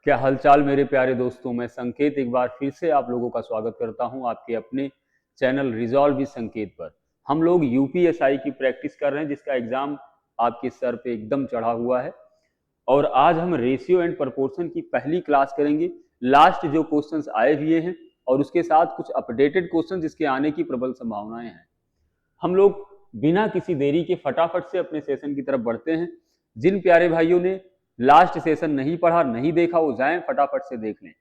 क्या हालचाल मेरे प्यारे दोस्तों। मैं संकेत एक बार फिर से आप लोगों का स्वागत करता हूं आपके अपने चैनल रिजॉल्व विद संकेत पर। हम लोग यूपीएसआई की प्रैक्टिस कर रहे हैं जिसका एग्जाम आपके सर पे एकदम चढ़ा हुआ है। और आज हम रेशियो एंड प्रोपोर्शन की पहली क्लास करेंगे। लास्ट जो क्वेश्चंस आए हुए हैं और उसके साथ कुछ अपडेटेड क्वेश्चन जिसके आने की प्रबल संभावनाएं हैं। हम लोग बिना किसी देरी के फटाफट से अपने सेशन की तरफ बढ़ते हैं। जिन प्यारे भाइयों ने लास्ट सेशन नहीं पढ़ा, नहीं देखा, वो जाएं फटाफट से देख लें।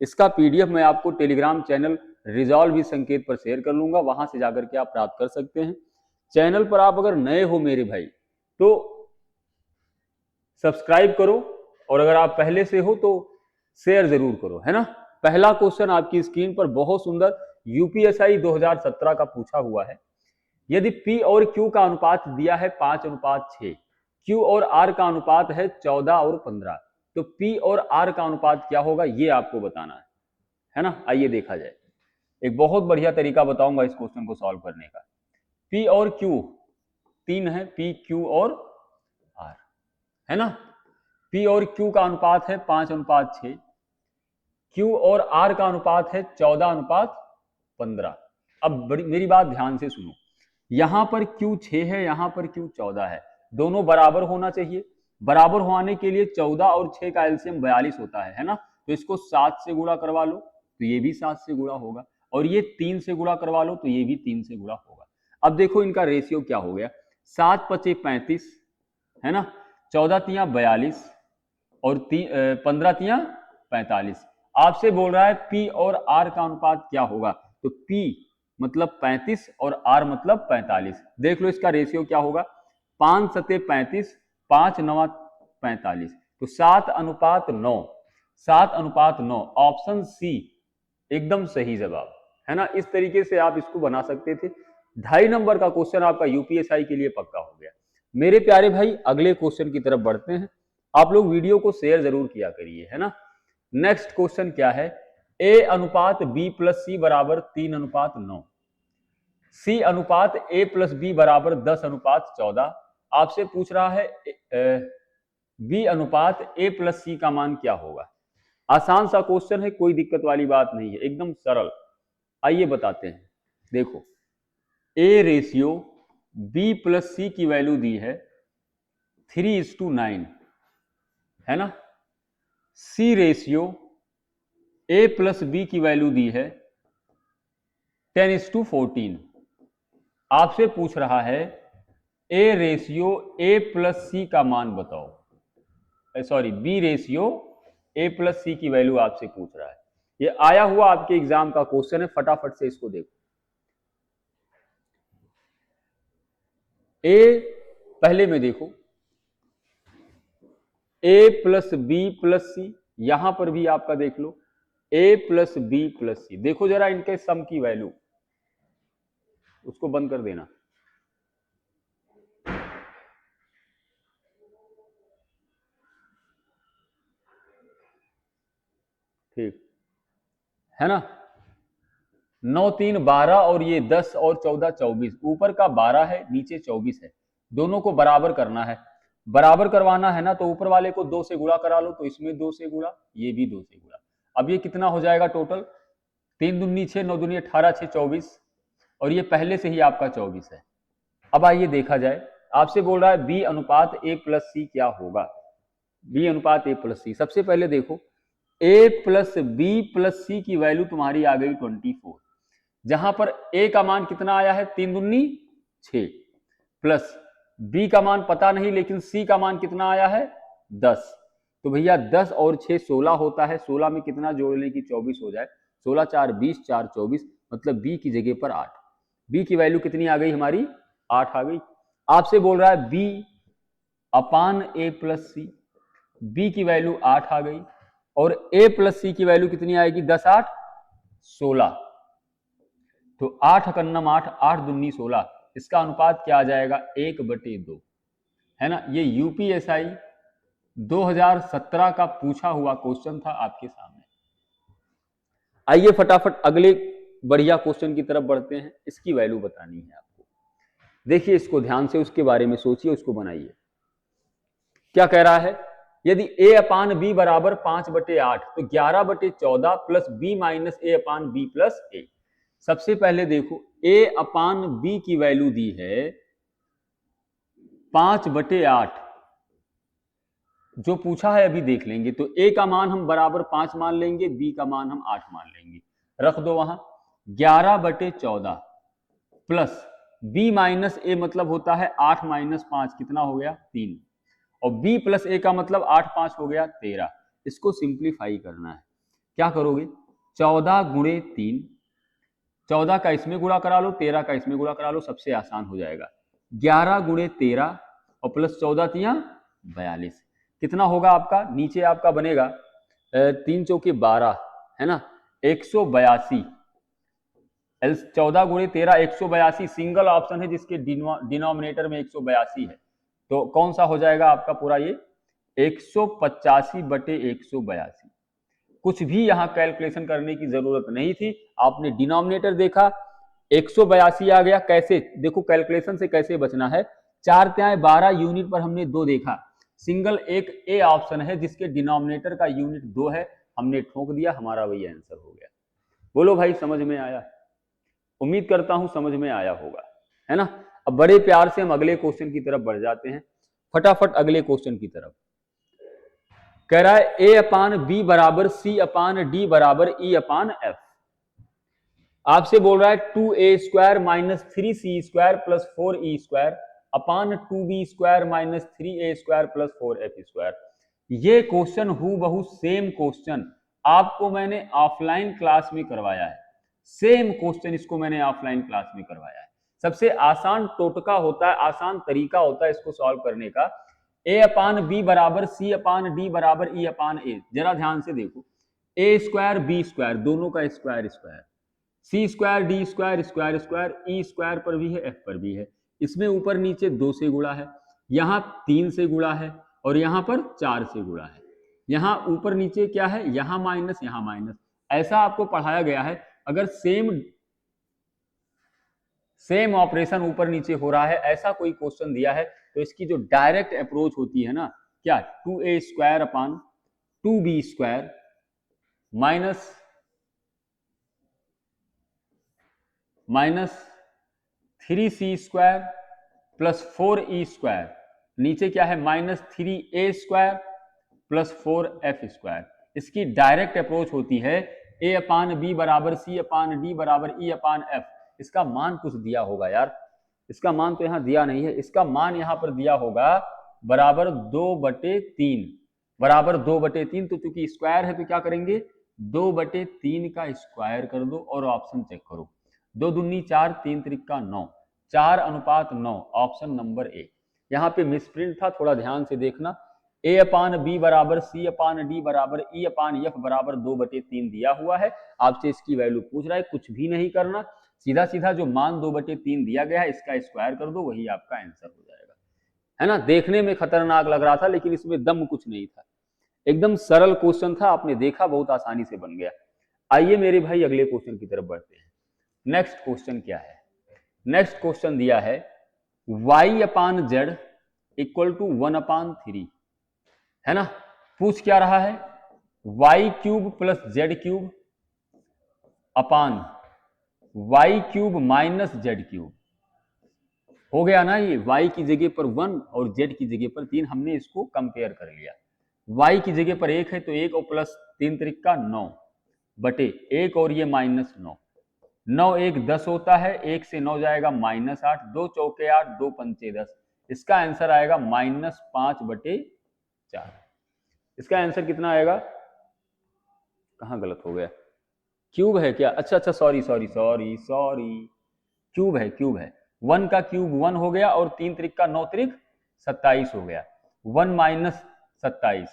इसका पीडीएफ मैं आपको टेलीग्राम चैनल रिजॉल्व विद संकेत पर शेयर कर लूंगा, वहां से जाकर के आप प्राप्त कर सकते हैं। चैनल पर आप अगर नए हो मेरे भाई तो सब्सक्राइब करो, और अगर आप पहले से हो तो शेयर जरूर करो, है ना। पहला क्वेश्चन आपकी स्क्रीन पर बहुत सुंदर यूपीएसआई 2017 का पूछा हुआ है। यदि P और Q का अनुपात दिया है 5:6, Q और R का अनुपात है 14 और 15, तो P और R का अनुपात क्या होगा ये आपको बताना है ना। आइए देखा जाए। एक बहुत बढ़िया तरीका बताऊंगा इस क्वेश्चन को सॉल्व करने का। P और Q तीन है, P, Q और R, है ना। P और Q का अनुपात है 5:6, Q और R का अनुपात है 14:15। अब मेरी बात ध्यान से सुनो, यहां पर Q 6 है, यहां पर Q 14 है, दोनों बराबर होना चाहिए। बराबर होने के लिए 14 और 6 का एलसीएम 42 होता है ना। तो इसको 7 से गुणा करवा लो तो ये भी 7 से गुणा होगा, और ये 3 से गुणा करवा लो तो ये भी 3 से गुणा होगा। अब देखो इनका रेशियो क्या हो गया, 7 × 5 = 35, है ना, 14 × 3 = 42 और 15 × 3 = 45। आपसे बोल रहा है P और R का अनुपात क्या होगा, तो P मतलब 35 और R मतलब 45। देख लो इसका रेशियो क्या होगा, 5 × 7 = 35, 5 × 9 = 45, तो 7:9, 7:9। ऑप्शन सी एकदम सही जवाब, है ना। इस तरीके से आप इसको बना सकते थे। 2.5 नंबर का क्वेश्चन आपका यूपीएसआई के लिए पक्का हो गया। मेरे प्यारे भाई अगले क्वेश्चन की तरफ बढ़ते हैं। आप लोग वीडियो को शेयर जरूर किया करिए, है ना। नेक्स्ट क्वेश्चन क्या है, A अनुपात B + C बराबर 3:9, C अनुपात A + B बराबर 10:14। आपसे पूछ रहा है B अनुपात A + C का मान क्या होगा। आसान सा क्वेश्चन है, कोई दिक्कत वाली बात नहीं है, एकदम सरल। आइए बताते हैं। देखो A रेशियो B + C की वैल्यू दी है 3:9, है ना। C रेशियो A + B की वैल्यू दी है 10:14। आपसे पूछ रहा है A रेशियो A + C का मान बताओ, sorry B ratio A + C की वैल्यू आपसे पूछ रहा है। ये आया हुआ आपके एग्जाम का क्वेश्चन है, फटाफट से इसको देखो। A पहले में देखो A + B + C, यहां पर भी आपका देख लो A + B + C। देखो जरा इनके सम की वैल्यू, उसको बंद कर देना। ठीक है ना। 9 × 3 = 12 और ये 10 और 14 = 24। ऊपर का 12 है, नीचे 24 है, दोनों को बराबर करना है। बराबर करवाना है ना तो ऊपर वाले को 2 से गुणा करा लो, तो इसमें 2 से गुणा, ये भी 2 से गुणा। अब ये कितना हो जाएगा टोटल, 3 दूनी 6, 9 दूनी 18, 6 24, और ये पहले से ही आपका 24 है। अब आइए देखा जाए, आपसे बोल रहा है B अनुपात A + C क्या होगा। B अनुपात A + C, सबसे पहले देखो A + B + C की वैल्यू तुम्हारी आ गई 24, जहां पर A का मान कितना आया है 3 दूनी 6, प्लस B का मान पता नहीं लेकिन C का मान कितना आया है 10। तो भैया 10 और 6 16 होता है, 16 में कितना जोड़ लें कि 24 हो जाए, 16 × 4 = 20, 4 = 24, मतलब B की जगह पर 8। B की वैल्यू कितनी आ गई हमारी, 8 आ गई। आपसे बोल रहा है B upon A + C, B की वैल्यू 8 आ गई, और A + C की वैल्यू कितनी आएगी, 10 8 16, तो 8 × 8, 8 दूनी 16, इसका अनुपात क्या आ जाएगा 1/2, है ना। ये यूपीएसआई 2017 का पूछा हुआ क्वेश्चन था आपके सामने। आइए फटाफट अगले बढ़िया क्वेश्चन की तरफ बढ़ते हैं। इसकी वैल्यू बतानी है आपको, देखिए इसको ध्यान से, उसके बारे में सोचिए, उसको बनाइए। क्या कह रहा है, यदि a अपान b बराबर 5/8 तो 11/14 plus b minus a upon b plus a। सबसे पहले देखो a अपान b की वैल्यू दी है 5/8, जो पूछा है अभी देख लेंगे। तो a का मान हम बराबर 5 मान लेंगे, b का मान हम 8 मान लेंगे, रख दो वहां। 11/14 प्लस b माइनस a मतलब होता है 8 माइनस 5, कितना हो गया 3, और b प्लस a का मतलब 8 5 हो गया 13। इसको सिंप्लीफाई करना है, क्या करोगे 14 गुणे 3, 14 का इसमें गुणा करा लो, 13 का इसमें गुणा करा लो, सबसे आसान हो जाएगा। 11 गुणे 13 और प्लस 14 तिया 42, कितना होगा आपका, नीचे आपका बनेगा 3 चौके 12 है ना, 182। 14 गुणे 13 182, सिंगल ऑप्शन है जिसके डिनोमिनेटर में 182 है, तो कौन सा हो जाएगा आपका पूरा ये 185/182। कुछ भी यहां कैलकुलेशन करने की जरूरत नहीं थी, आपने डिनोमिनेटर देखा 182 आ गया। कैसे देखो कैलकुलेशन से कैसे बचना है, 4 तिहाई 12 यूनिट पर हमने 2 देखा, सिंगल एक ए ऑप्शन है जिसके डिनोमिनेटर का यूनिट 2 है, हमने ठोक दिया, हमारा वही आंसर हो गया। बोलो भाई समझ में आया, उम्मीद करता हूं समझ में आया होगा, है ना। अब बड़े प्यार से हम अगले क्वेश्चन की तरफ बढ़ जाते हैं, फटाफट अगले क्वेश्चन की तरफ। कह रहा है a अपान b बराबर c अपान d बराबर e अपान f। आपसे बोल रहा है 2a² minus 3c² plus 4e² अपान 2b² minus 3a² plus 4f²। ये क्वेश्चन हूबहू सेम क्वेश्चन आपको मैंने ऑफलाइन क्लास में करवाया है, सेम क्वेश्चन इसको मैंने ऑफलाइन क्लास में करवाया है। सबसे आसान टोटका होता है, आसान तरीका होता है इसको सॉल्व करने का, a अपान b बराबर c अपान d बराबर e अपान a। जरा ध्यान से देखो, a² b² दोनों का square square, c² d² square square, e² पर भी है f पर भी है, इसमें ऊपर नीचे 2 से गुणा है, यहाँ 3 से गुणा है और यहाँ पर 4 से गुणा है, यहाँ ऊपर नीचे क्या है, यहाँ माइनस यहाँ माइनस, ऐसा आपको पढ़ाया गया है। अगर सेम ऑपरेशन ऊपर नीचे हो रहा है, ऐसा कोई क्वेश्चन दिया है, तो इसकी जो डायरेक्ट अप्रोच होती है ना, क्या 2a² अपान 2b² minus 3c² plus 4e², नीचे क्या है माइनस 3a² प्लस 4f²। इसकी डायरेक्ट अप्रोच होती है a अपान b बराबर c अपान d बराबर e अपान f। इसका मान कुछ दिया होगा यार, इसका मान तो यहां दिया नहीं है, इसका मान यहां पर दिया होगा बराबर 2/3, बराबर 2/3। तो चूंकि स्क्वायर है तो क्या करेंगे 2/3 का स्क्वायर कर दो और ऑप्शन चेक करो, 2 दूनी 4 3 त्रिका 9, 4:9, ऑप्शन नंबर ए। यहाँ पे मिसप्रिंट था, थोड़ा ध्यान से देखना। a अपान b बराबर c अपान d बराबर e अपान f बराबर 2/3 दिया हुआ है, आपसे इसकी वैल्यू पूछ रहा है, कुछ भी नहीं करना, सीधा सीधा जो मान 2/3 दिया गया है इसका स्क्वायर कर दो, वही आपका आंसर हो जाएगा, है ना। देखने में खतरनाक लग रहा था लेकिन इसमें दम कुछ नहीं था, एकदम सरल क्वेश्चन था, आपने देखा बहुत आसानी से बन गया। आइए मेरे भाई अगले क्वेश्चन की तरफ बढ़ते हैं। नेक्स्ट क्वेश्चन क्या है, नेक्स्ट क्वेश्चन दिया है y upon z equal to 1/3, है ना। पूछ क्या रहा है y³ प्लस z³ अपान y³ माइनस z³। हो गया ना, ये y की जगह पर 1 और z की जगह पर 3, हमने इसको कंपेयर कर लिया। y की जगह पर 1 है तो 1 और प्लस 3 त्रिका 9 बटे 1 और ये माइनस 9, 9 1 10 होता है, 1 से 9 जाएगा -8, 2 चौके 8, 2 पंचे 10, इसका आंसर आएगा -5/4। इसका आंसर कितना आएगा, कहां गलत हो गया, क्यूब है क्या, अच्छा अच्छा sorry sorry sorry sorry, cube है, क्यूब है, 1 का क्यूब 1 हो गया और 3 त्रिका 9 त्रिक 27 हो गया, 1 माइनस 27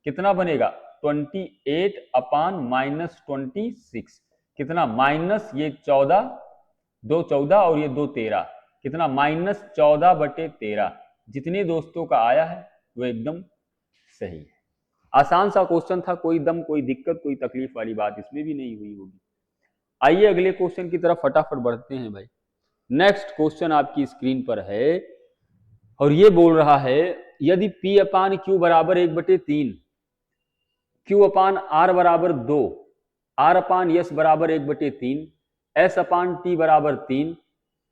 कितना बनेगा 28 अपान -26, कितना माइनस ये 14, 2 14 और ये 2 13, कितना -14/13। जितने दोस्तों का आया है वो एकदम सही है, आसान सा क्वेश्चन था, कोई दम कोई दिक्कत कोई तकलीफ वाली बात इसमें भी नहीं हुई होगी। आइए अगले क्वेश्चन की तरफ फटाफट बढ़ते हैं भाई। नेक्स्ट क्वेश्चन आपकी स्क्रीन पर है और ये बोल रहा है यदि P अपान Q बराबर 1/3, Q अपान R बराबर 2, R अपान S बराबर 1/3, S अपान T बराबर 3,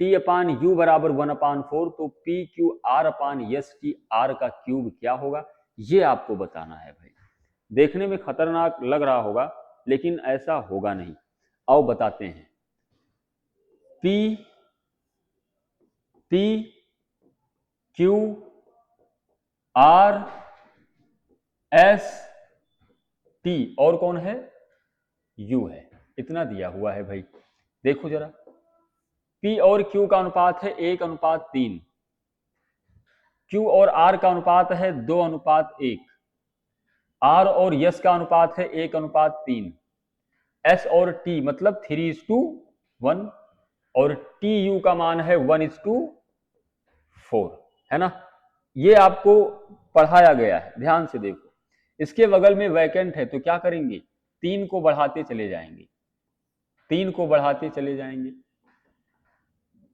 T अपान U बराबर 1/4, तो P Q R अपान S T R का क्यूब क्या होगा, ये आपको बताना है भाई। देखने में खतरनाक लग रहा होगा लेकिन ऐसा होगा नहीं। आओ बताते हैं। P Q R S T और कौन है, U है। इतना दिया हुआ है भाई। देखो जरा, P और Q का अनुपात है 1:3, Q और R का अनुपात है 2:1, R और S का अनुपात है 1:3, S और T मतलब 3:1 और TU का मान है 1:4, है ना। ये आपको पढ़ाया गया है, ध्यान से देखो। इसके बगल में वैकेंट है तो क्या करेंगे, 3 को बढ़ाते चले जाएंगे, 3 को बढ़ाते चले जाएंगे,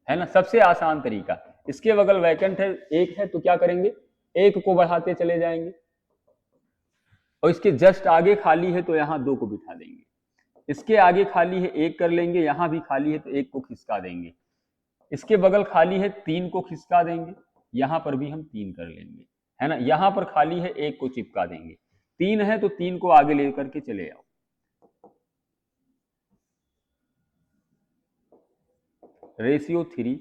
है ना, सबसे आसान तरीका। इसके बगल वैकेंट है 1 है तो क्या करेंगे, 1 को बढ़ाते चले जाएंगे, और इसके जस्ट आगे खाली है तो यहां 2 को बिठा देंगे, इसके आगे खाली है 1 कर लेंगे, यहां भी खाली है तो 1 को खिसका देंगे, इसके बगल खाली है 3 को खिसका देंगे, यहां पर भी हम 3 कर लेंगे, है ना। यहां पर खाली है 1 को चिपका देंगे, 3 है तो 3 को आगे लेकर के चले आओ। रेशियो 3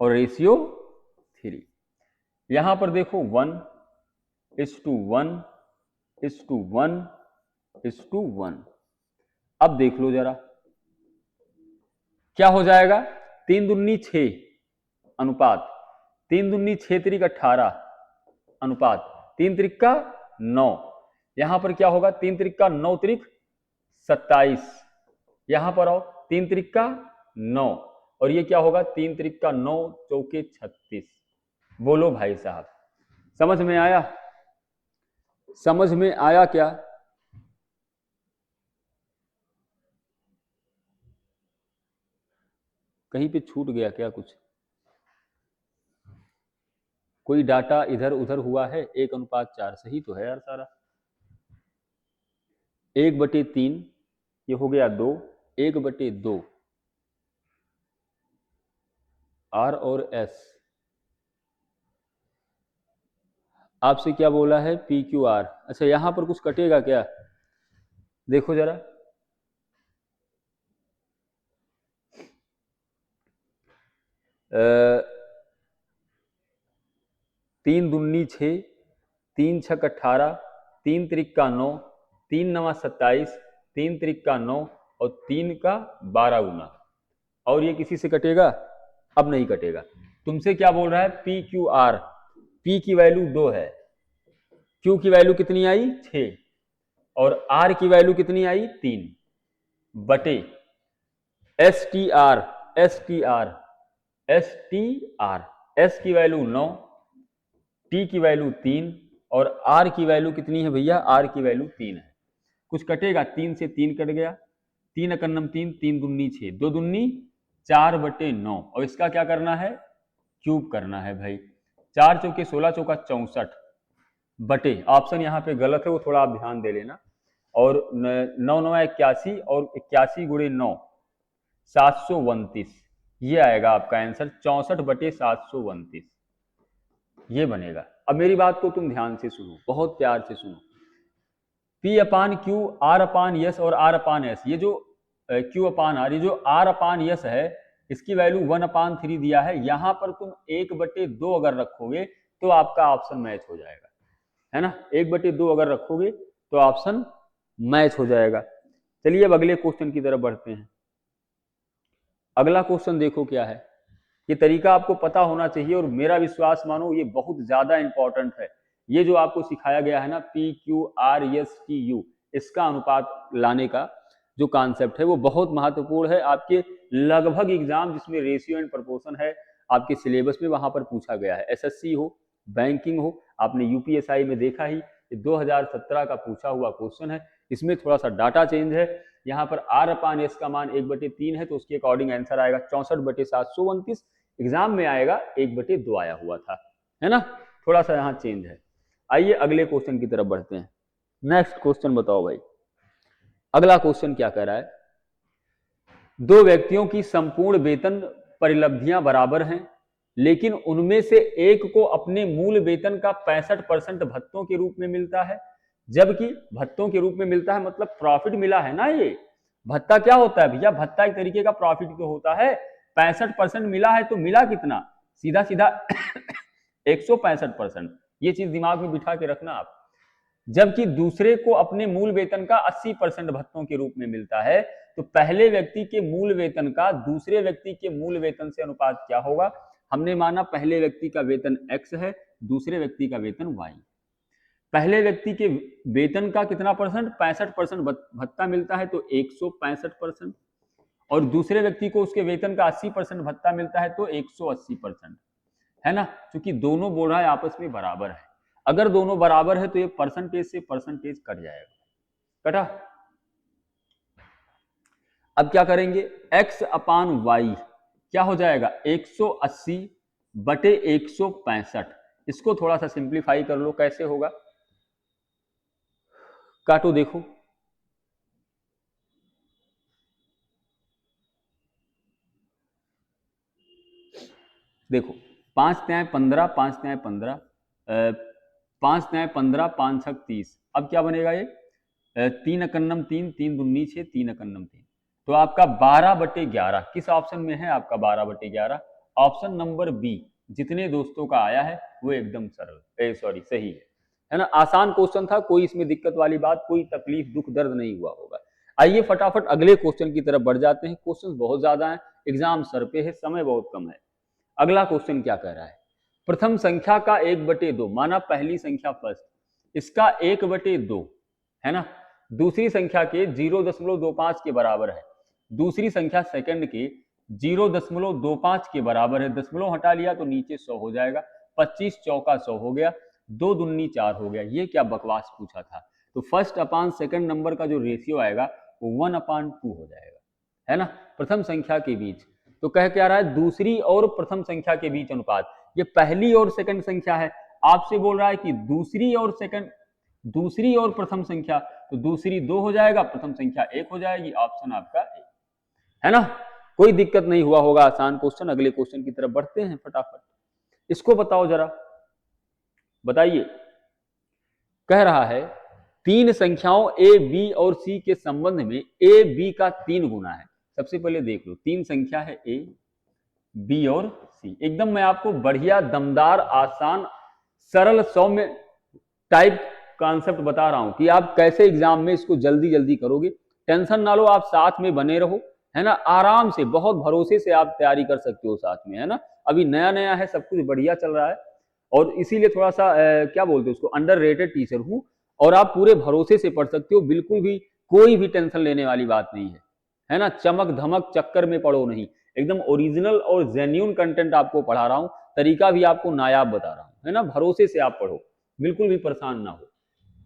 और रेशियो 3, यहां पर देखो 1:1:1:1:1। अब देख लो जरा क्या हो जाएगा, 3 दूनी 6 अनुपात 3 दूनी 6 त्रिक 18 अनुपात 3 त्रिक का 9, यहां पर क्या होगा, 3 त्रिक का 9 त्रिक 27, यहां पर आओ 3 त्रिक का 9 और ये क्या होगा, 3 त्रिक का 9 चौके 36। बोलो भाई साहब, समझ में आया, समझ में आया क्या। कहीं पे छूट गया क्या कुछ, कोई डाटा इधर उधर हुआ है। 1:4 सही तो है यार सारा। 1/3 ये हो गया 2, 1/2 R और S। आपसे क्या बोला है, PQR। अच्छा यहां पर कुछ कटेगा क्या, देखो जरा, तीन दूनी 6, 3 छक 18, 3 त्रिक का 9, 3 नवा 27, 3 त्रिक का 9 और 3 का 12 गुना, और ये किसी से कटेगा, अब नहीं कटेगा। तुमसे क्या बोल रहा है, PQR, P की वैल्यू 2 है, Q की वैल्यू कितनी आई 6 और R की वैल्यू कितनी आई 3 बटे STR, S की वैल्यू 9, T की वैल्यू 3 और R की वैल्यू कितनी है भैया, R की वैल्यू 3 है। कुछ कटेगा, 3 से 3 कट गया, 3 एकन्नम 3, 3 दूनी 6, 2 दूनी 4/9 और इसका क्या करना है, क्यूब करना है भाई। 4 चौके 16, चौका 64 बटे, ऑप्शन यहाँ पे गलत है वो थोड़ा आप ध्यान दे लेना, और 9 9 81 और 81 गुणे 9 729, ये आएगा आपका आंसर 64/729, ये बनेगा। अब मेरी बात को तुम ध्यान से सुनो, बहुत प्यार से सुनो। P अपान Q, R अपान S और R अपान S, ये जो Q अपान R, ये जो R अपान S है इसकी वैल्यू 1/3 दिया है, यहां पर तुम 1/2 अगर रखोगे तो आपका ऑप्शन मैच हो जाएगा, है ना। 1/2 अगर रखोगे तो ऑप्शन मैच हो जाएगा। चलिए अब अगले क्वेश्चन की तरफ बढ़ते हैं। अगला क्वेश्चन देखो क्या है, ये तरीका आपको पता होना चाहिए और मेरा विश्वास मानो ये बहुत ज्यादा इंपॉर्टेंट है। ये जो आपको सिखाया गया है ना PQRSTU, इसका अनुपात लाने का जो कॉन्सेप्ट है वो बहुत महत्वपूर्ण है। आपके लगभग एग्जाम जिसमें रेशियो एंड प्रोपोर्शन है आपके सिलेबस में, वहां पर पूछा गया है। SSC हो, बैंकिंग हो, आपने UPSI में देखा ही, 2017 का पूछा हुआ क्वेश्चन है। इसमें थोड़ा सा डाटा चेंज है, यहाँ पर R अपान S का मान 1/3 है तो उसके अकॉर्डिंग आंसर आएगा 64/729, एग्जाम में आएगा 1/2 आया हुआ था। है ना, थोड़ा सा यहाँ चेंज है। आइए अगले क्वेश्चन की तरफ बढ़ते हैं। नेक्स्ट क्वेश्चन बताओ भाई, अगला क्वेश्चन क्या कह रहा है, दो व्यक्तियों की संपूर्ण वेतन परिलब्धियां बराबर हैं, लेकिन उनमें से एक को अपने मूल वेतन का 65% भत्तों के रूप में मिलता है, जबकि भत्तों के रूप में मिलता है मतलब प्रॉफिट मिला है ना। ये भत्ता क्या होता है भैया, भत्ता एक तरीके का प्रॉफिट तो होता है। 65% मिला है तो मिला कितना, सीधा सीधा 165%। ये चीज दिमाग में बिठा के रखना आप। जबकि दूसरे को अपने मूल वेतन का 80% भत्तों के रूप में मिलता है, तो पहले व्यक्ति के मूल वेतन का दूसरे व्यक्ति के मूल वेतन से अनुपात क्या होगा। हमने माना पहले व्यक्ति का वेतन x है, दूसरे व्यक्ति का वेतन y। पहले व्यक्ति के वेतन का कितना परसेंट, 65% भत्ता मिलता है तो 165%, और दूसरे व्यक्ति को उसके वेतन का 80% भत्ता मिलता है तो 180%, है ना। क्योंकि दोनों बोल रहा है आपस में बराबर है, अगर दोनों बराबर है तो ये परसेंटेज से परसेंटेज कट जाएगा, कटा। अब क्या करेंगे, x अपान y क्या हो जाएगा 180 बटे 165। इसको थोड़ा सा सिंप्लीफाई कर लो, कैसे होगा, काटो देखो। देखो 5 तिहाई 15, 5 तिहाई 15, 5 तिहाई 15, 5 छक 30। अब क्या बनेगा ये 3 एकन्नम 3, 3 दूनी 6, 3 एकन्नम 3। तो आपका 12/11 किस ऑप्शन में है, आपका 12/11 ऑप्शन नंबर बी। जितने दोस्तों का आया है वो एकदम सरल सॉरी सही है ना। आसान क्वेश्चन था, कोई इसमें दिक्कत वाली बात, कोई तकलीफ दुख दर्द नहीं हुआ होगा। आइए फटाफट अगले क्वेश्चन की तरफ बढ़ जाते हैं। क्वेश्चन बहुत ज्यादा है, एग्जाम सर पे है, समय बहुत कम है। अगला क्वेश्चन क्या कह रहा है, प्रथम संख्या का 1/2, माना पहली संख्या फर्स्ट, इसका 1/2 है ना, दूसरी संख्या के 0.25 के बराबर है, दूसरी संख्या सेकंड के 0.25 के बराबर है। दशमलव हटा लिया तो नीचे 100 हो जाएगा, 25 चौका 100 हो गया, 2 दूनी 4 हो गया। ये क्या बकवास पूछा था। तो फर्स्ट अपान सेकंड नंबर का जो रेशियो आएगा वो 1/2 हो जाएगा, है ना, प्रथम संख्या के बीच। तो कह क्या रहा है, दूसरी और प्रथम संख्या के बीच अनुपात। ये पहली और सेकंड संख्या है, आपसे बोल रहा है कि दूसरी और सेकंड, दूसरी और प्रथम संख्या, तो दूसरी 2 हो जाएगा, प्रथम संख्या 1 हो जाएगी। ऑप्शन आपका ए, है ना। कोई दिक्कत नहीं हुआ होगा, आसान क्वेश्चन। अगले क्वेश्चन की तरफ बढ़ते हैं फटाफट। इसको बताओ जरा, बताइए। कह रहा है तीन संख्याओं ए बी और सी के संबंध में ए बी का 3 गुना है। सबसे पहले देख लो, तीन संख्या है ए बी और सी, एकदम मैं आपको बढ़िया दमदार आसान सरल सौम्य टाइप कॉन्सेप्ट बता रहा हूं कि आप कैसे एग्जाम में इसको जल्दी जल्दी करोगे। टेंशन ना लो, आप साथ में बने रहो, है ना, आराम से बहुत भरोसे से आप तैयारी कर सकते हो साथ में, है ना। अभी नया नया है, सब कुछ बढ़िया चल रहा है और इसीलिए थोड़ा सा क्या बोलते हैं उसको, अंडररेटेड टीचर हूं और आप पूरे भरोसे से पढ़ सकते हो। बिल्कुल भी कोई भी टेंशन लेने वाली बात नहीं है ना। चमक धमक चक्कर में पढ़ो नहीं, एकदम ओरिजिनल और जेन्युइन कंटेंट आपको पढ़ा रहा हूं, तरीका भी आपको नायाब बता रहा हूं, है ना। भरोसे से आप पढ़ो, बिल्कुल भी परेशान ना हो।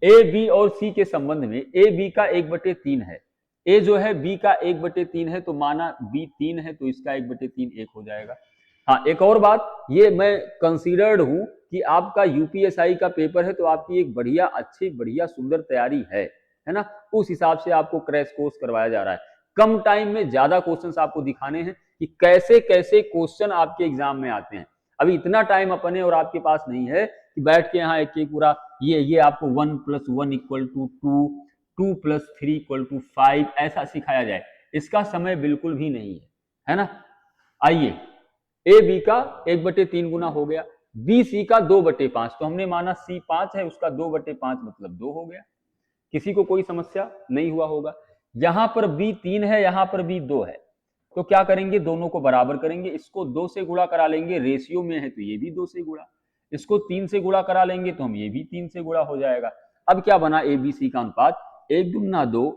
ए बी और सी के संबंध में ए बी का 1/3 है, ए जो है बी का 1/3 है, तो माना बी 3 है तो इसका 1/3 1 हो जाएगा। हाँ, एक और बात, ये मैं कंसीडर्ड हूं कि आपका यूपीएसआई का पेपर है तो आपकी एक बढ़िया अच्छी बढ़िया सुंदर तैयारी है ना। उस हिसाब से आपको क्रैश कोर्स करवाया जा रहा है। कम टाइम में ज्यादा क्वेश्चंस आपको दिखाने हैं कि कैसे कैसे क्वेश्चन आपके एग्जाम में आते हैं। अभी इतना टाइम अपने और आपके पास नहीं है कि बैठ के यहाँ एक पूरा ये आपको 1 + 1 = 2, 2 + 3 = 5 ऐसा सिखाया जाए, इसका समय बिल्कुल भी नहीं है ना। आइए, ए बी का 1/3 गुना हो गया, बी सी का 2/5, तो हमने माना सी 5 है, उसका 2/5 मतलब 2 हो गया। किसी को कोई समस्या नहीं हुआ होगा। यहां पर बी 3 है, यहां पर बी 2 है, तो क्या करेंगे, दोनों को बराबर करेंगे। इसको 2 से गुणा करा लेंगे, रेशियो में है तो ये भी 2 से गुणा, इसको 3 से गुणा करा लेंगे तो हम ये भी 3 से गुणा हो जाएगा। अब क्या बना, ए बी सी का अनुपात 1 दूना 2,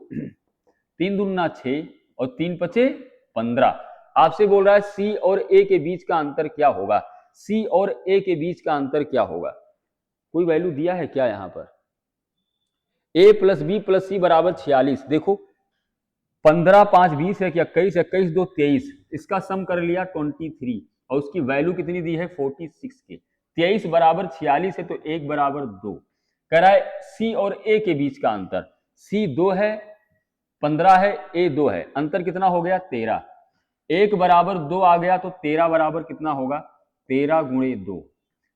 3 दूना 6 और 3 पचे 15। आपसे बोल रहा है सी और ए के बीच का अंतर क्या होगा, सी और ए के बीच का अंतर क्या होगा। कोई वैल्यू दिया है क्या यहाँ पर, a + b + c = 46। देखो 15 5 20 है, 21 21 2 23, इसका सम कर लिया 23 और उसकी वैल्यू कितनी दी है 46 के। 23 बराबर 46 है तो 1 बराबर 2। कह रहा है सी और ए के बीच का अंतर, सी 2 है, 15 है, ए 2 है, अंतर कितना हो गया 13। 1 बराबर 2 आ गया तो 13 बराबर कितना होगा, 13 गुणे 2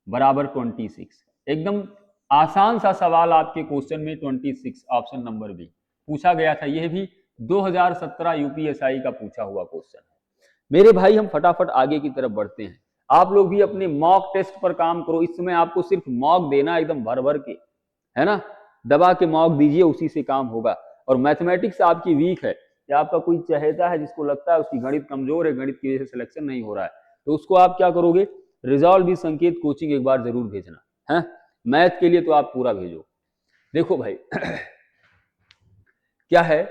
बराबर 26। एकदम आसान सा सवाल आपके क्वेश्चन में 26 ऑप्शन नंबर बी पूछा गया था। यह भी 2017 यूपीएसआई का पूछा हुआ क्वेश्चन है। मेरे भाई हम फटाफट आगे की तरफ बढ़ते हैं। आप लोग भी अपने मॉक टेस्ट पर काम करो। इस समय आपको सिर्फ मॉक देना एकदम भर भर के, है ना, दबा के मॉक दीजिए, उसी से काम होगा। और मैथमेटिक्स आपकी वीक है या आपका कोई चहेता है जिसको लगता है उसकी गणित कमजोर है, गणित की वजह से सिलेक्शन नहीं हो रहा है, तो उसको आप क्या करोगे, रिजॉल्व भी संकेत कोचिंग एक बार जरूर भेजना है। मैथ के लिए तो आप पूरा भेजो। देखो भाई क्या है,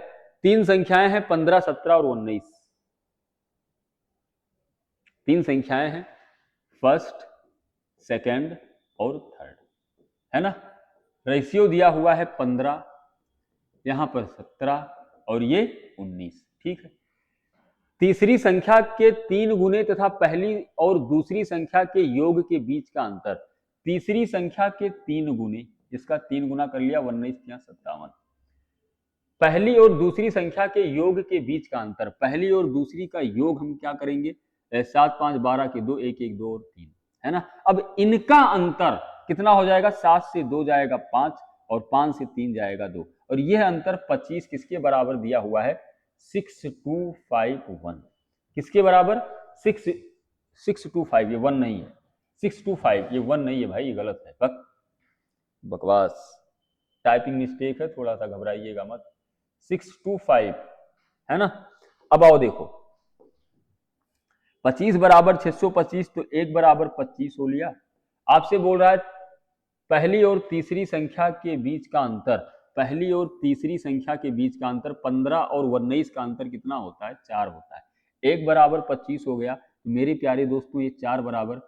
3 संख्याएं हैं 15, 17 और 19। 3 संख्याएं हैं, फर्स्ट, सेकंड और थर्ड, है ना। रेशियो दिया हुआ है 15, यहां पर 17 और ये 19, ठीक है। तीसरी संख्या के 3 गुने तथा पहली और दूसरी संख्या के योग के बीच का अंतर। तीसरी संख्या के 3 गुने, इसका 3 गुना कर लिया, 19 या 57। पहली और दूसरी संख्या के योग के बीच का अंतर, पहली और दूसरी का योग हम क्या करेंगे, 7 5 12 के 2, 1 1 2 और 3, है ना। अब इनका अंतर कितना हो जाएगा, 7 से 2 जाएगा 5 और 5 से 3 जाएगा 2, और यह अंतर 25 किसके बराबर दिया हुआ है, 6251। किसके बराबर, 625, ये 1 नहीं है, 625, ये 1 नहीं है भाई, ये गलत है, बकवास, टाइपिंग मिस्टेक है, थोड़ा सा घबराइएगा मत। 625 है ना। अब आओ देखो, 25 बराबर 625 तो 1 बराबर 25 हो लिया। आपसे बोल रहा है पहली और तीसरी संख्या के बीच का अंतर, पहली और तीसरी संख्या के बीच का अंतर 15 और 19 का अंतर कितना होता है, 4 होता है। 1 बराबर 25 हो गया। मेरे प्यारे दोस्तों ये 4 बराबर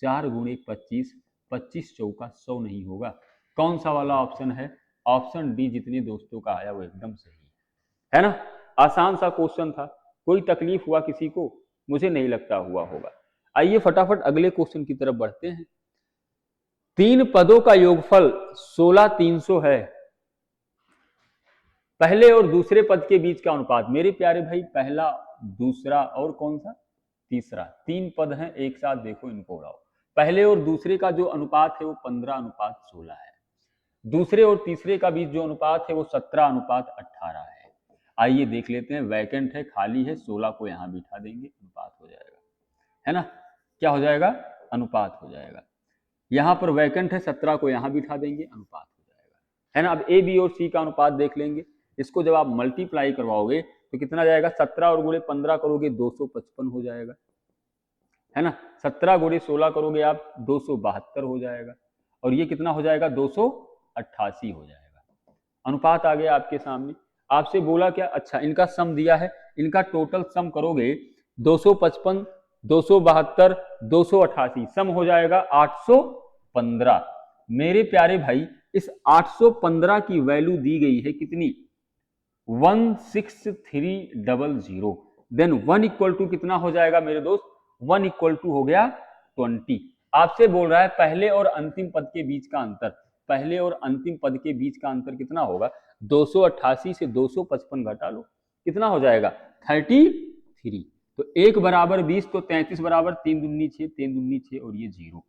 4 गुणे 25, 25 चौका 100 नहीं होगा। कौन सा वाला ऑप्शन है, ऑप्शन डी जितने दोस्तों का आया वो एकदम सही है ना। आसान सा क्वेश्चन था, कोई तकलीफ हुआ किसी को, मुझे नहीं लगता हुआ होगा। आइए फटाफट अगले क्वेश्चन की तरफ बढ़ते हैं। 3 पदों का योगफल 16300 है, पहले और दूसरे पद के बीच का अनुपात। मेरे प्यारे भाई पहला, दूसरा और कौन सा, तीसरा, 3 पद हैं एक साथ, देखो इनको उड़ाओ। पहले और दूसरे का जो अनुपात है वो 15:16 है, दूसरे और तीसरे का बीच जो अनुपात है वो 17:18 है। आइए देख लेते हैं, वैकेंट है, खाली है, 16 को यहां बिठा देंगे, अनुपात हो जाएगा, है ना। क्या हो जाएगा, अनुपात हो जाएगा। यहां पर वैकेंट है, 17 को यहां बिठा देंगे, अनुपात हो जाएगा, है ना। अब ए बी और सी का अनुपात देख लेंगे। इसको जब आप मल्टीप्लाई करवाओगे तो कितना जाएगा, 17 और गुणे 15 करोगे 255 हो जाएगा, है ना। 17 गुणे 16 करोगे आप 272 हो जाएगा, और ये कितना हो जाएगा, 288 हो जाएगा। अनुपात आ गया आपके सामने। आपसे बोला क्या, अच्छा इनका सम दिया है, इनका टोटल सम करोगे 255, 272, 288, सम हो जाएगा 815। मेरे प्यारे भाई इस 815 की वैल्यू दी गई है कितनी, 16300। देन 1 इक्वल टू कितना हो जाएगा मेरे दोस्त, 1 इक्वल टू हो गया 20। आपसे बोल रहा है पहले और अंतिम पद के बीच का अंतर, पहले और अंतिम पद के बीच का अंतर कितना होगा, 288 से 255 घटा लो, कितना हो जाएगा 33। तो 1 बराबर 20, तो 33 बराबर 3 दूनी 6, 3 दूनी 6 और ये 0।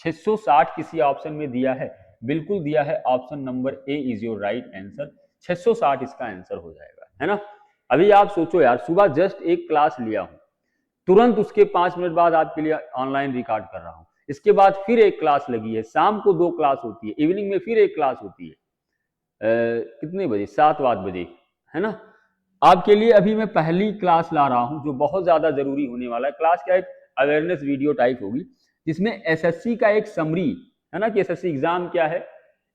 660 किसी ऑप्शन में दिया है, बिल्कुल दिया है, option number A is your right answer. 660 इसका आंसर हो जाएगा, है ना। अभी आप सोचो यार, सुबह जस्ट एक क्लास लिया हूं, तुरंत उसके 5 मिनट बाद आपके लिए ऑनलाइन रिकॉर्ड कर रहा हूं, इसके बाद फिर एक क्लास लगी है, शाम को 2 क्लास होती है, इवनिंग में फिर एक क्लास होती है, कितने बजे, 7-8 बजे, है ना। आपके लिए अभी मैं पहली क्लास ला रहा हूं जो बहुत ज्यादा जरूरी होने वाला है। क्लास क्या, एक अवेयरनेस वीडियो टाइप होगी जिसमें एसएससी का एक समरी, है ना, कि एसएससी एग्जाम क्या है,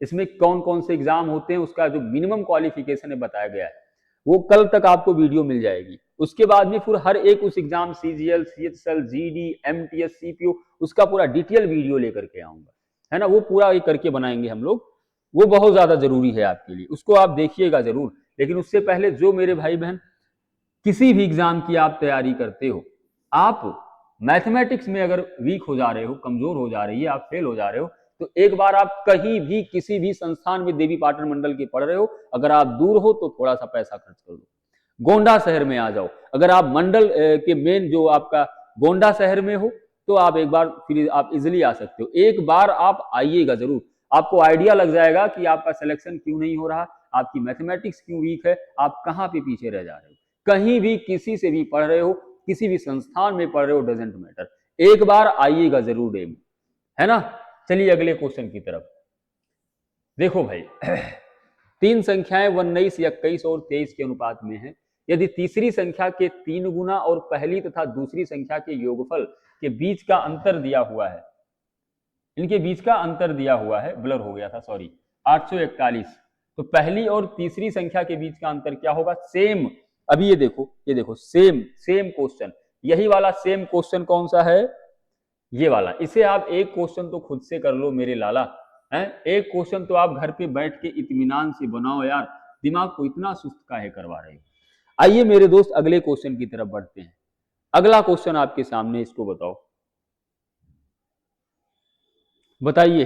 इसमें कौन कौन से एग्जाम होते हैं, उसका जो मिनिमम क्वालिफिकेशन है बताया गया है, वो कल तक आपको वीडियो मिल जाएगी। उसके बाद में फिर हर एक उस exam CGL, CHSL, GD, MTS, CPO, उसका पूरा डिटेल वीडियो लेकर के आऊंगा, है ना। वो पूरा एक करके बनाएंगे हम लोग, वो बहुत ज्यादा जरूरी है आपके लिए, उसको आप देखिएगा जरूर। लेकिन उससे पहले जो मेरे भाई बहन किसी भी एग्जाम की आप तैयारी करते हो, आप मैथमेटिक्स में अगर वीक हो जा रहे हो, कमजोर हो जा रही है, आप फेल हो जा रहे हो, तो एक बार आप कहीं भी किसी भी संस्थान में देवी पाटन मंडल के पढ़ रहे हो, अगर आप दूर हो तो थोड़ा सा पैसा खर्च कर लो, गोंडा शहर में आ जाओ। अगर आप मंडल के मेन जो आपका गोंडा शहर में हो तो आप एक बार फिर आप इजिली आ सकते हो। एक बार आप आइएगा जरूर, आपको आइडिया लग जाएगा कि आपका सिलेक्शन क्यों नहीं हो रहा, आपकी मैथमेटिक्स क्यों वीक है, आप कहाँ पे पीछे रह जा रहे हो। कहीं भी किसी से भी पढ़ रहे हो, किसी भी संस्थान में पढ़ रहे हो, डजेंट मैटर, एक बार आइएगा जरूर डे में, है ना। चलिए अगले क्वेश्चन की तरफ देखो भाई। तीन संख्याएं 19, 21 और 23 के अनुपात में है। यदि तीसरी संख्या के 3 गुना और पहली तथा दूसरी संख्या के योगफल के बीच का अंतर दिया हुआ है, इनके बीच का अंतर दिया हुआ है, ब्लर हो गया था सॉरी, 841, तो पहली और तीसरी संख्या के बीच का अंतर क्या होगा? सेम। अभी ये देखो सेम क्वेश्चन, यही वाला सेम क्वेश्चन कौन सा है? ये वाला। इसे आप एक क्वेश्चन तो खुद से कर लो मेरे लाला, है एक क्वेश्चन तो आप घर पे बैठ के इत्मीनान से बनाओ यार, दिमाग को इतना सुस्त काहे करवा रहे हो। आइए मेरे दोस्त अगले क्वेश्चन की तरफ बढ़ते हैं। अगला क्वेश्चन आपके सामने, इसको बताओ, बताइए।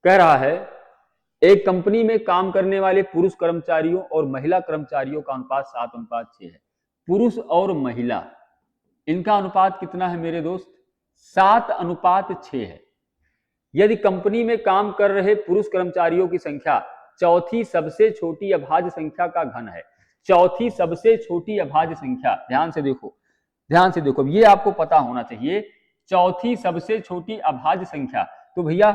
कह रहा है एक कंपनी में काम करने वाले पुरुष कर्मचारियों और महिला कर्मचारियों का अनुपात 7:6 है। पुरुष और महिला इनका अनुपात कितना है मेरे दोस्त? 7:6 है। यदि कंपनी में काम कर रहे पुरुष कर्मचारियों की संख्या चौथी सबसे छोटी अभाज्य संख्या का घन है। चौथी सबसे छोटी अभाज्य संख्या, ध्यान से देखो, ये आपको पता होना चाहिए। चौथी सबसे छोटी अभाज्य संख्या, तो भैया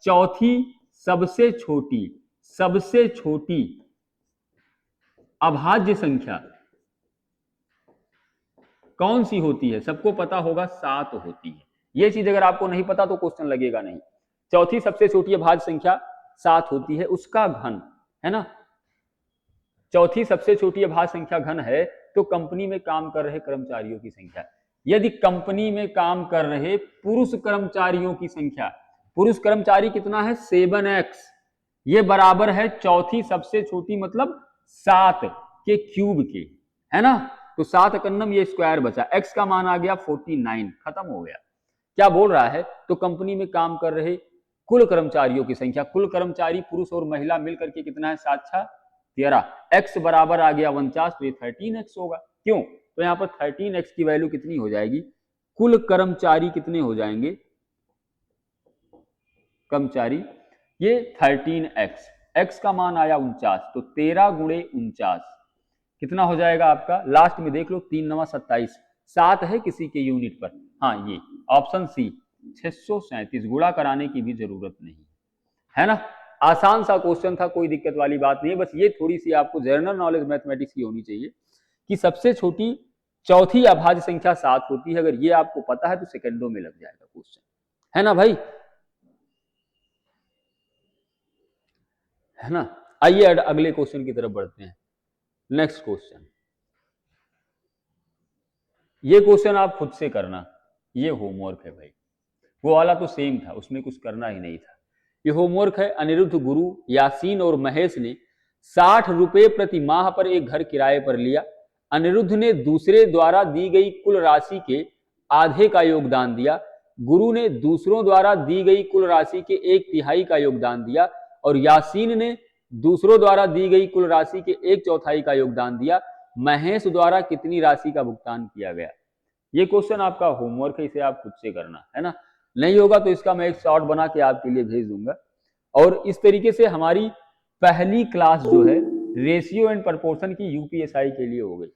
चौथी सबसे छोटी अभाज्य संख्या कौन सी होती है? सबको पता होगा, 7 होती है। ये चीज अगर आपको नहीं पता तो क्वेश्चन लगेगा नहीं। चौथी सबसे छोटी अभाज्य संख्या 7 होती है, उसका घन, है ना। चौथी सबसे छोटी अभाज्य संख्या घन है तो कंपनी में काम कर रहे कर्मचारियों की संख्या। यदि कंपनी में काम कर रहे पुरुष कर्मचारियों की संख्या, पुरुष कर्मचारी कितना है? 7x, ये बराबर है चौथी सबसे छोटी मतलब 7 के क्यूब के, है ना। तो 7 एकन्नम, ये स्क्वायर बचा, x का मान आ गया 49, खत्म हो गया। क्या बोल रहा है? तो कंपनी में काम कर रहे कुल कर्मचारियों की संख्या, कुल कर्मचारी पुरुष और महिला मिलकर के कितना है? 7 6 13, x बराबर आ गया 49, तो ये 13x होगा। क्यों? तो यहाँ पर 13x की वैल्यू कितनी हो जाएगी? कुल कर्मचारी कितने हो जाएंगे? कर्मचारी ये 13x, x का मान आया 49, तो 13 गुणे 49 कितना हो जाएगा आपका? लास्ट में देख लो, 3 9 27, 7 है किसी के यूनिट पर, हाँ ये ऑप्शन सी 637, गुणा कराने की भी जरूरत नहीं, है ना। आसान सा क्वेश्चन था, कोई दिक्कत वाली बात नहीं है। बस ये थोड़ी सी आपको जनरल नॉलेज मैथमेटिक्स की होनी चाहिए कि सबसे छोटी चौथी अभाज्य संख्या 7 होती है। अगर ये आपको पता है तो सेकंडों में लग जाएगा क्वेश्चन, है ना भाई, है ना। आइए अगले क्वेश्चन की तरफ बढ़ते हैं। नेक्स्ट क्वेश्चन, ये क्वेश्चन आप खुद से करना, ये होमवर्क है भाई। वो वाला तो सेम था, उसमें कुछ करना ही नहीं था। ये होमवर्क है। अनिरुद्ध, गुरु, यासीन और महेश ने 60 रुपए प्रति माह पर एक घर किराए पर लिया। अनिरुद्ध ने दूसरे द्वारा दी गई कुल राशि के आधे का योगदान दिया। गुरु ने दूसरों द्वारा दी गई कुल राशि के 1/3 का योगदान दिया और यासीन ने दूसरों द्वारा दी गई कुल राशि के 1/4 का योगदान दिया। महेश द्वारा कितनी राशि का भुगतान किया गया? ये क्वेश्चन आपका होमवर्क है, इसे आप खुद से करना, है ना। नहीं होगा तो इसका मैं एक शॉर्ट बना के आपके लिए भेज दूंगा। और इस तरीके से हमारी पहली क्लास जो है रेशियो एंड प्रपोर्शन की यूपीएसआई के लिए हो गई।